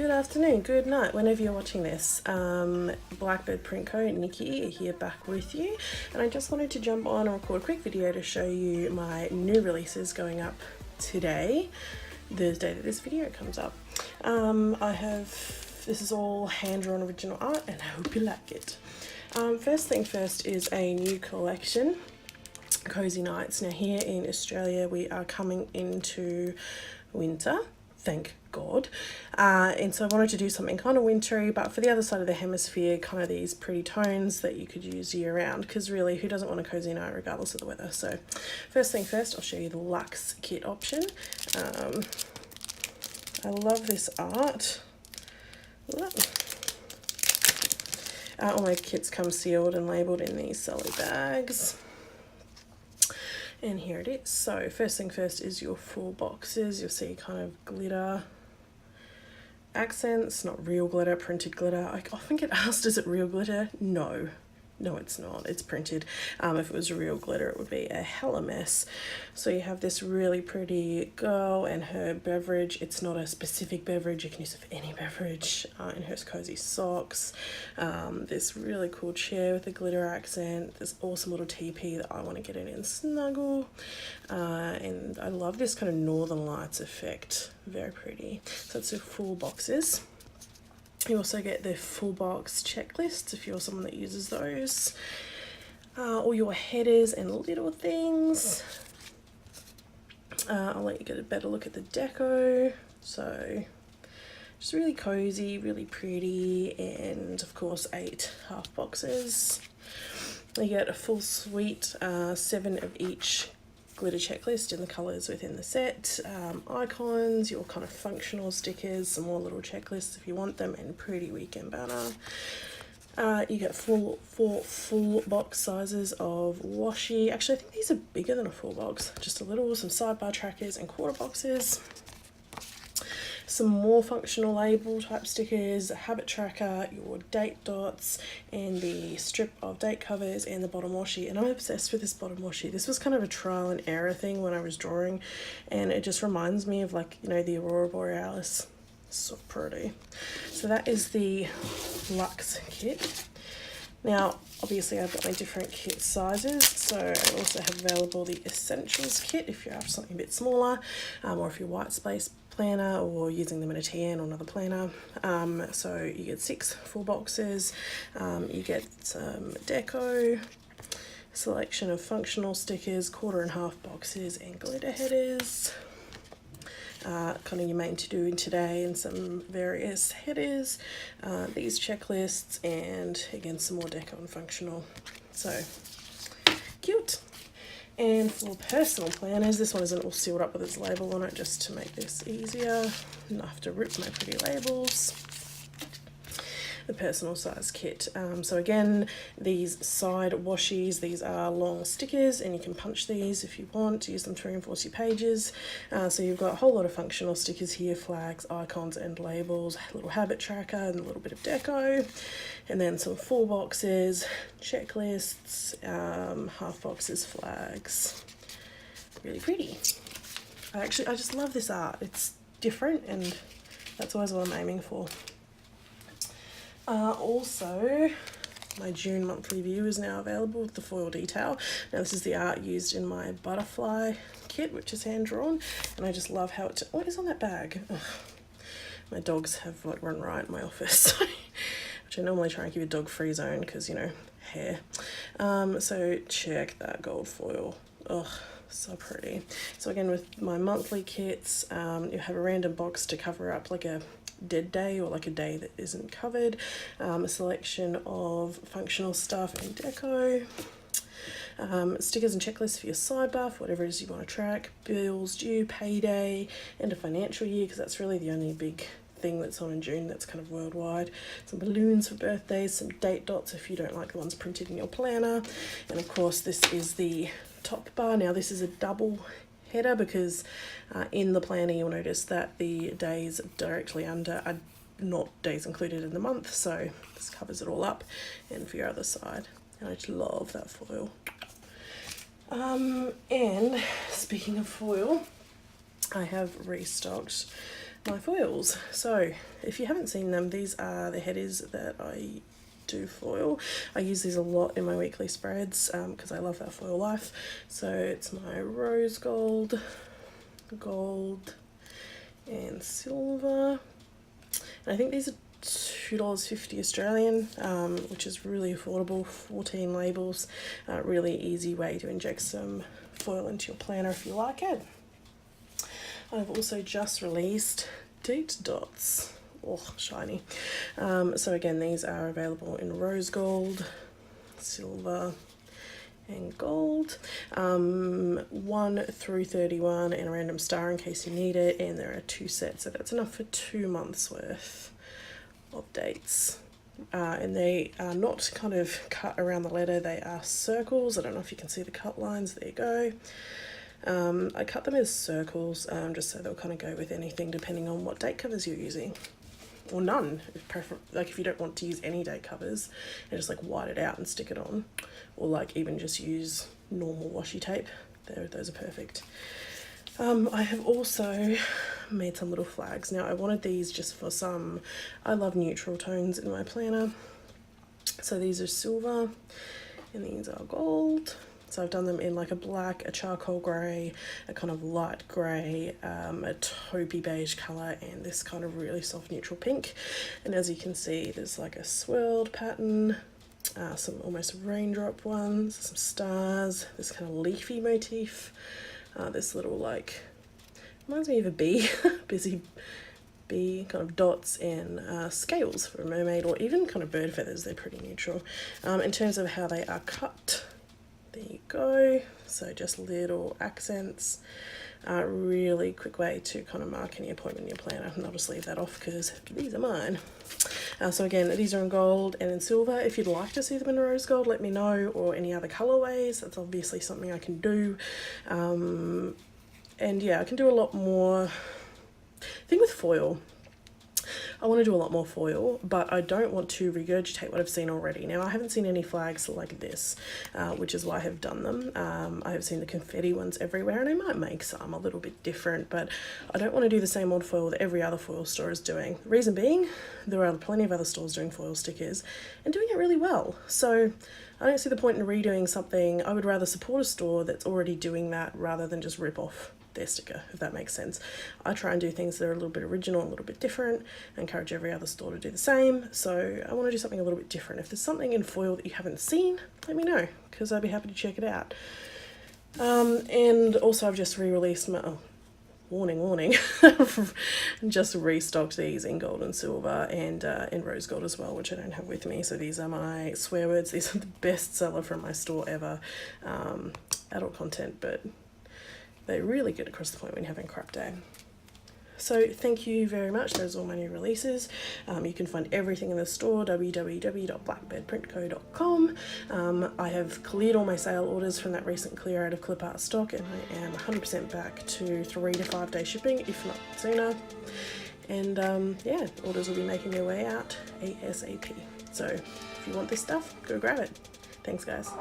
good afternoon, good night, whenever you're watching this. Blackbird Print Co, Nikki here back with you, and I just wanted to jump on and record a quick video to show you my new releases going up today, the day that this video comes up. This is all hand-drawn original art, and I hope you like it. First thing first is a new collection, Cozy Nights. Now here in Australia we are coming into winter, thank God, and so I wanted to do something kind of wintry, but for the other side of the hemisphere, kind of these pretty tones that you could use year round, because really, who doesn't want a cozy night regardless of the weather? So first thing first, I'll show you the luxe kit option. I love this art. All my kits come sealed and labelled in these Sully bags. And here it is. So first thing first is your full boxes. You'll see kind of glitter accents, not real glitter, printed glitter. I often get asked, is it real glitter? No, it's not. It's printed. If it was real glitter, it would be a hella mess. So you have this really pretty girl and her beverage. It's not a specific beverage. You can use it for any beverage. And her cozy socks. This really cool chair with a glitter accent. This awesome little teepee that I want to get in and snuggle. And I love this kind of Northern Lights effect. Very pretty. So it's the full boxes. You also get the full box checklists if you're someone that uses those. All your headers and little things. I'll let you get a better look at the deco. So just really cozy, really pretty, and of course 8 half boxes. You get a full suite, 7 of each glitter checklist in the colours within the set, icons, your kind of functional stickers, some more little checklists if you want them, and pretty weekend banner. You get 4 full box sizes of washi. Actually, I think these are bigger than a full box, just a little, some sidebar trackers and quarter boxes. Some more functional label type stickers, a habit tracker, your date dots, and the strip of date covers and the bottom washi. And I'm obsessed with this bottom washi. This was kind of a trial and error thing when I was drawing, and it just reminds me of, like, you know, the Aurora Borealis. So pretty. So that is the luxe kit. Now, obviously I've got my different kit sizes, so I also have available the essentials kit if you have something a bit smaller, or if you're white space planner or using them in a TN or another planner. So you get 6 full boxes, you get some deco, selection of functional stickers, 1/4 boxes, and glitter headers. Kind of your main to do in today, and some various headers, these checklists, and again some more deco and functional. So cute. And for personal planners, this one isn't all sealed up with its label on it, just to make this easier. And I have to rip my pretty labels. The personal size kit. So again, these side washies, these are long stickers, and you can punch these if you want to use them to reinforce your pages. So you've got a whole lot of functional stickers here, flags, icons, and labels, a little habit tracker, and a little bit of deco, and then some full boxes, checklists, half boxes, flags. Really pretty. I just love this art. It's different, and that's always what I'm aiming for. Also, my June monthly view is now available with the foil detail. Now this is the art used in my butterfly kit, which is hand drawn, and I just love how what is on that bag? Ugh. My dogs have like run riot in my office, which I normally try and keep a dog free zone because, you know, hair. So check that gold foil. Ugh, so pretty. So again, with my monthly kits, you have a random box to cover up like a dead day or like a day that isn't covered, a selection of functional stuff and deco, stickers and checklists for your sidebar for whatever it is you want to track, bills due, payday, and a financial year, because that's really the only big thing that's on in June that's kind of worldwide. Some balloons for birthdays, some date dots if you don't like the ones printed in your planner, and of course this is the top bar. Now this is a double header because in the planner you'll notice that the days directly under are not days included in the month, so this covers it all up. And for your other side, and I just love that foil. And speaking of foil, I have restocked my foils. So if you haven't seen them, these are the headers that I do foil. I use these a lot in my weekly spreads because I love that foil life. So it's my rose gold, gold and silver, and I think these are $2.50 Australian, which is really affordable. 14 labels, really easy way to inject some foil into your planner if you like it. I've also just released date dots. Oh, shiny. So again, these are available in rose gold, silver and gold, 1 through 31 and a random star in case you need it, and there are 2 sets, so that's enough for 2 months worth of dates. And they are not kind of cut around the letter, they are circles. I don't know if you can see the cut lines, there you go. I cut them as circles just so they'll kind of go with anything depending on what date covers you're using, or none, like if you don't want to use any date covers and just like white it out and stick it on, or like even just use normal washi tape, those are perfect. I have also made some little flags. Now I wanted these just for some, I love neutral tones in my planner, so these are silver and these are gold. So I've done them in like a black, a charcoal grey, a kind of light grey, a taupey beige colour, and this kind of really soft neutral pink. And as you can see, there's like a swirled pattern, some almost raindrop ones, some stars, this kind of leafy motif, this little like, reminds me of a bee, busy bee, kind of dots, and scales for a mermaid, or even kind of bird feathers. They're pretty neutral. In terms of how they are cut, there you go. So just little accents. Really quick way to kind of mark any appointment in your planner, and I'll just leave that off because these are mine. So again, these are in gold and in silver. If you'd like to see them in rose gold, let me know, or any other colorways. That's obviously something I can do. And yeah, I can do a lot more. Thing with foil, I want to do a lot more foil, but I don't want to regurgitate what I've seen already. Now, I haven't seen any flags like this, which is why I have done them. I have seen the confetti ones everywhere, and I might make some a little bit different, but I don't want to do the same old foil that every other foil store is doing. The reason being, there are plenty of other stores doing foil stickers and doing it really well. So I don't see the point in redoing something. I would rather support a store that's already doing that rather than just rip off their sticker, if that makes sense. I try and do things that are a little bit original, a little bit different, and encourage every other store to do the same. So I want to do something a little bit different. If there's something in foil that you haven't seen, let me know, because I'd be happy to check it out. And also I've just re-released my, warning, just restocked these in gold and silver, and in rose gold as well, which I don't have with me. So these are my swear words. These are the best seller from my store ever. Adult content, but they really get across the point when you're having a crap day. So thank you very much. Those are all my new releases. You can find everything in the store, www.blackbirdprintco.com. I have cleared all my sale orders from that recent clear out of clip art stock, and I am 100% back to 3 to 5 day shipping, if not sooner. And yeah, orders will be making their way out ASAP. So if you want this stuff, go grab it. Thanks, guys.